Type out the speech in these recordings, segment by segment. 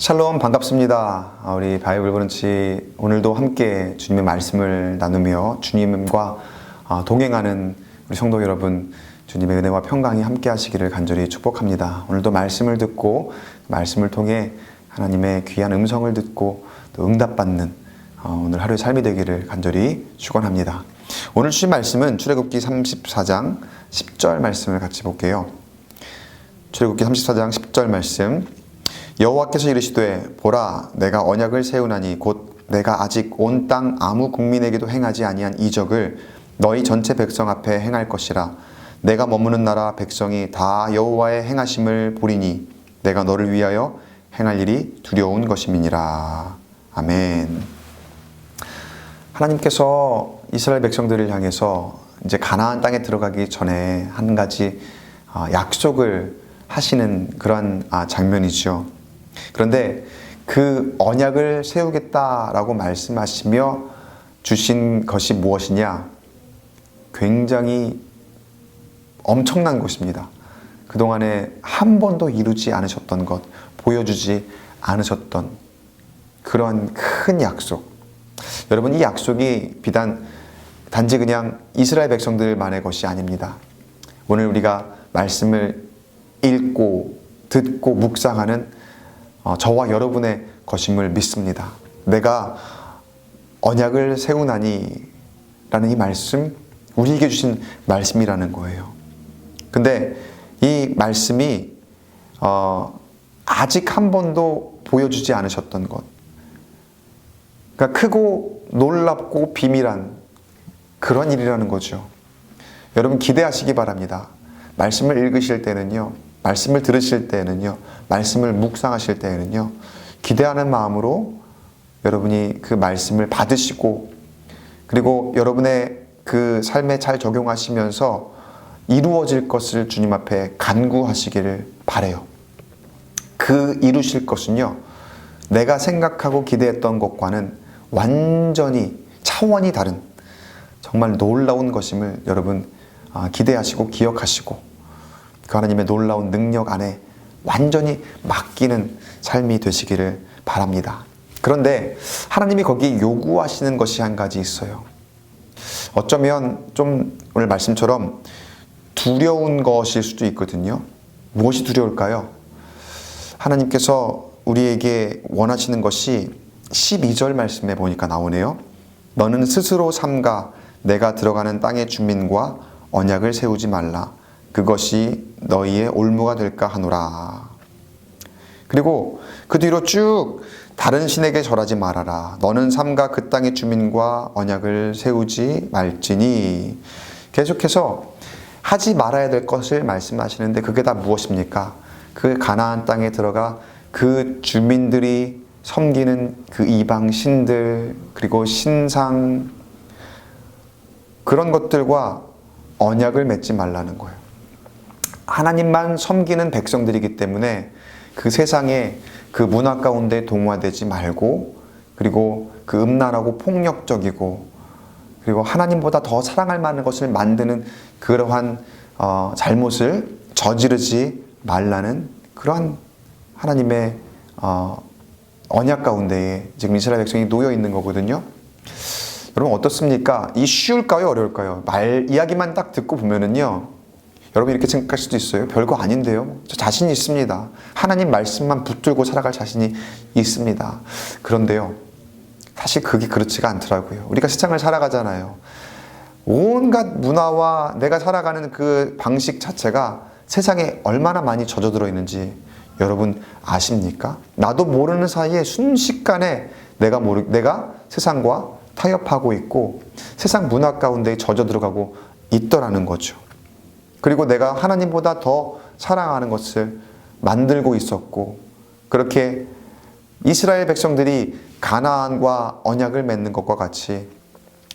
샬롬 반갑습니다. 우리 바이블 브런치 오늘도 함께 주님의 말씀을 나누며 주님과 동행하는 우리 성도 여러분, 주님의 은혜와 평강이 함께 하시기를 간절히 축복합니다. 오늘도 말씀을 듣고 말씀을 통해 하나님의 귀한 음성을 듣고 또 응답받는 오늘 하루의 삶이 되기를 간절히 축원합니다. 오늘 주신 말씀은 출애굽기 34장 10절 말씀을 같이 볼게요. 출애굽기 34장 10절 말씀. 여호와께서 이르시되 보라 내가 언약을 세우나니 곧 내가 아직 온 땅 아무 국민에게도 행하지 아니한 이적을 너희 전체 백성 앞에 행할 것이라. 내가 머무는 나라 백성이 다 여호와의 행하심을 보리니 내가 너를 위하여 행할 일이 두려운 것임이니라. 아멘. 하나님께서 이스라엘 백성들을 향해서 이제 가나안 땅에 들어가기 전에 한 가지 약속을 하시는 그러한 장면이죠. 그런데 그 언약을 세우겠다라고 말씀하시며 주신 것이 무엇이냐? 굉장히 엄청난 것입니다. 그동안에 한 번도 이루지 않으셨던 것, 보여주지 않으셨던 그러한 큰 약속. 여러분, 이 약속이 단지 그냥 이스라엘 백성들만의 것이 아닙니다. 오늘 우리가 말씀을 읽고 듣고 묵상하는 저와 여러분의 것임을 믿습니다. 내가 언약을 세우나니 라는 이 말씀, 우리에게 주신 말씀이라는 거예요. 근데 이 말씀이 아직 한 번도 보여주지 않으셨던 것, 그러니까 크고 놀랍고 비밀한 그런 일이라는 거죠. 여러분 기대하시기 바랍니다. 말씀을 읽으실 때는요, 말씀을 들으실 때는요, 말씀을 묵상하실 때는요, 기대하는 마음으로 여러분이 그 말씀을 받으시고, 그리고 여러분의 그 삶에 잘 적용하시면서 이루어질 것을 주님 앞에 간구하시기를 바라요. 그 이루실 것은요, 내가 생각하고 기대했던 것과는 완전히 차원이 다른 정말 놀라운 것임을 여러분 기대하시고 기억하시고, 그 하나님의 놀라운 능력 안에 완전히 맡기는 삶이 되시기를 바랍니다. 그런데 하나님이 거기 요구하시는 것이 한 가지 있어요. 어쩌면 좀 오늘 말씀처럼 두려운 것일 수도 있거든요. 무엇이 두려울까요? 하나님께서 우리에게 원하시는 것이 12절 말씀에 보니까 나오네요. 너는 스스로 삼가 내가 들어가는 땅의 주민과 언약을 세우지 말라. 그것이 너희의 올무가 될까 하노라. 그리고 그 뒤로 쭉 다른 신에게 절하지 말아라. 너는 삼가 그 땅의 주민과 언약을 세우지 말지니. 계속해서 하지 말아야 될 것을 말씀하시는데 그게 다 무엇입니까? 그 가나안 땅에 들어가 그 주민들이 섬기는 그 이방 신들, 그리고 신상, 그런 것들과 언약을 맺지 말라는 거예요. 하나님만 섬기는 백성들이기 때문에 그 세상에 그 문화 가운데 동화되지 말고, 그리고 그 음란하고 폭력적이고, 그리고 하나님보다 더 사랑할 만한 것을 만드는 그러한 잘못을 저지르지 말라는 그러한 하나님의 언약 가운데에 지금 이스라엘 백성이 놓여 있는 거거든요. 여러분 어떻습니까? 이 쉬울까요? 어려울까요? 이야기만 딱 듣고 보면은요, 여러분 이렇게 생각할 수도 있어요. 별거 아닌데요. 저 자신이 있습니다. 하나님 말씀만 붙들고 살아갈 자신이 있습니다. 그런데요, 사실 그게 그렇지가 않더라고요. 우리가 세상을 살아가잖아요. 온갖 문화와 내가 살아가는 그 방식 자체가 세상에 얼마나 많이 젖어들어 있는지 여러분 아십니까? 나도 모르는 사이에 순식간에 내가 세상과 타협하고 있고 세상 문화 가운데 젖어 들어가고 있더라는 거죠. 그리고 내가 하나님보다 더 사랑하는 것을 만들고 있었고, 그렇게 이스라엘 백성들이 가나안과 언약을 맺는 것과 같이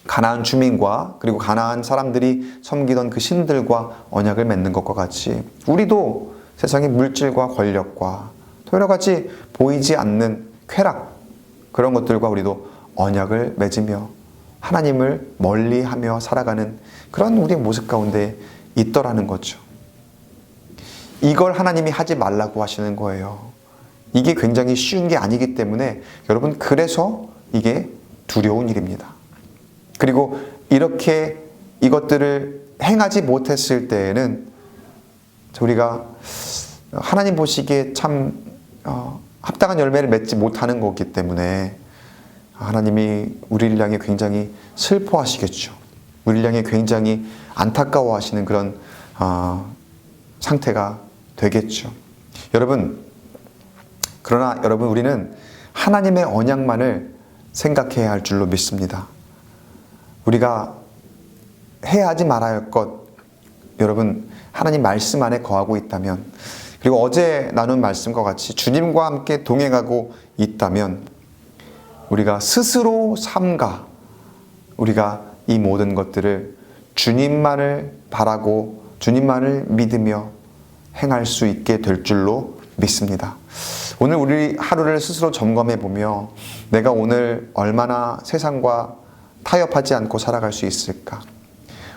가나안 주민과 그리고 가나안 사람들이 섬기던 그 신들과 언약을 맺는 것과 같이 우리도 세상의 물질과 권력과 또 여러 가지 보이지 않는 쾌락, 그런 것들과 우리도 언약을 맺으며 하나님을 멀리하며 살아가는 그런 우리의 모습 가운데 있더라는 거죠. 이걸 하나님이 하지 말라고 하시는 거예요. 이게 굉장히 쉬운 게 아니기 때문에 여러분, 그래서 이게 두려운 일입니다. 그리고 이렇게 이것들을 행하지 못했을 때에는 우리가 하나님 보시기에 참 합당한 열매를 맺지 못하는 거기 때문에 하나님이 우리를 향해 굉장히 슬퍼하시겠죠. 우리를 향해 굉장히 안타까워하시는 그런 상태가 되겠죠. 그러나 여러분, 우리는 하나님의 언약만을 생각해야 할 줄로 믿습니다. 우리가 해야 하지 말아야 할 것, 여러분, 하나님 말씀 안에 거하고 있다면, 그리고 어제 나눈 말씀과 같이 주님과 함께 동행하고 있다면, 우리가 스스로 삼가 우리가 이 모든 것들을 주님만을 바라고 주님만을 믿으며 행할 수 있게 될 줄로 믿습니다. 오늘 우리 하루를 스스로 점검해 보며 내가 오늘 얼마나 세상과 타협하지 않고 살아갈 수 있을까?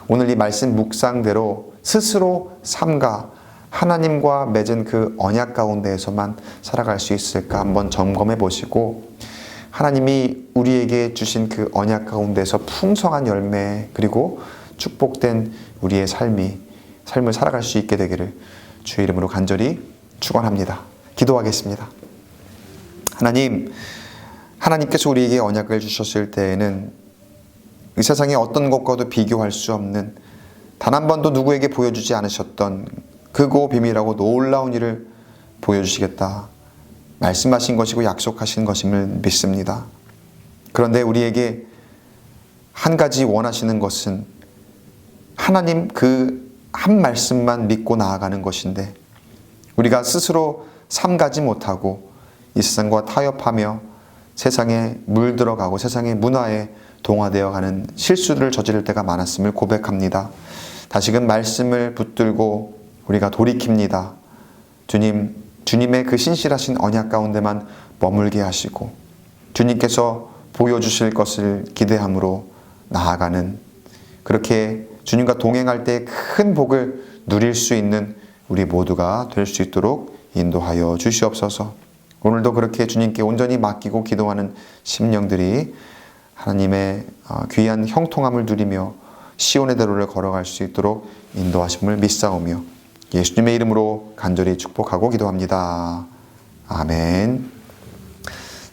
오늘 이 말씀 묵상대로 스스로 삼가 하나님과 맺은 그 언약 가운데에서만 살아갈 수 있을까 한번 점검해 보시고, 하나님이 우리에게 주신 그 언약 가운데서 풍성한 열매 그리고 축복된 우리의 삶을 살아갈 수 있게 되기를 주의 이름으로 간절히 축원합니다. 기도하겠습니다. 하나님께서 우리에게 언약을 주셨을 때에는 이 세상의 어떤 것과도 비교할 수 없는, 단 한 번도 누구에게 보여주지 않으셨던 크고 비밀하고 놀라운 일을 보여주시겠다 말씀하신 것이고 약속하신 것임을 믿습니다. 그런데 우리에게 한 가지 원하시는 것은 하나님 그 한 말씀만 믿고 나아가는 것인데, 우리가 스스로 삼가지 못하고 이 세상과 타협하며 세상에 물들어가고 세상의 문화에 동화되어 가는 실수들을 저지를 때가 많았음을 고백합니다. 다시금 말씀을 붙들고 우리가 돌이킵니다. 주님의 그 신실하신 언약 가운데만 머물게 하시고 주님께서 보여주실 것을 기대함으로 나아가는, 그렇게 주님과 동행할 때 큰 복을 누릴 수 있는 우리 모두가 될 수 있도록 인도하여 주시옵소서. 오늘도 그렇게 주님께 온전히 맡기고 기도하는 심령들이 하나님의 귀한 형통함을 누리며 시온의 대로를 걸어갈 수 있도록 인도하심을 믿사오며 예수님의 이름으로 간절히 축복하고 기도합니다. 아멘.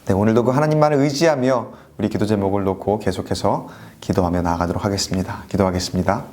네, 오늘도 그 하나님만을 의지하며 우리 기도 제목을 놓고 계속해서 기도하며 나아가도록 하겠습니다. 기도하겠습니다.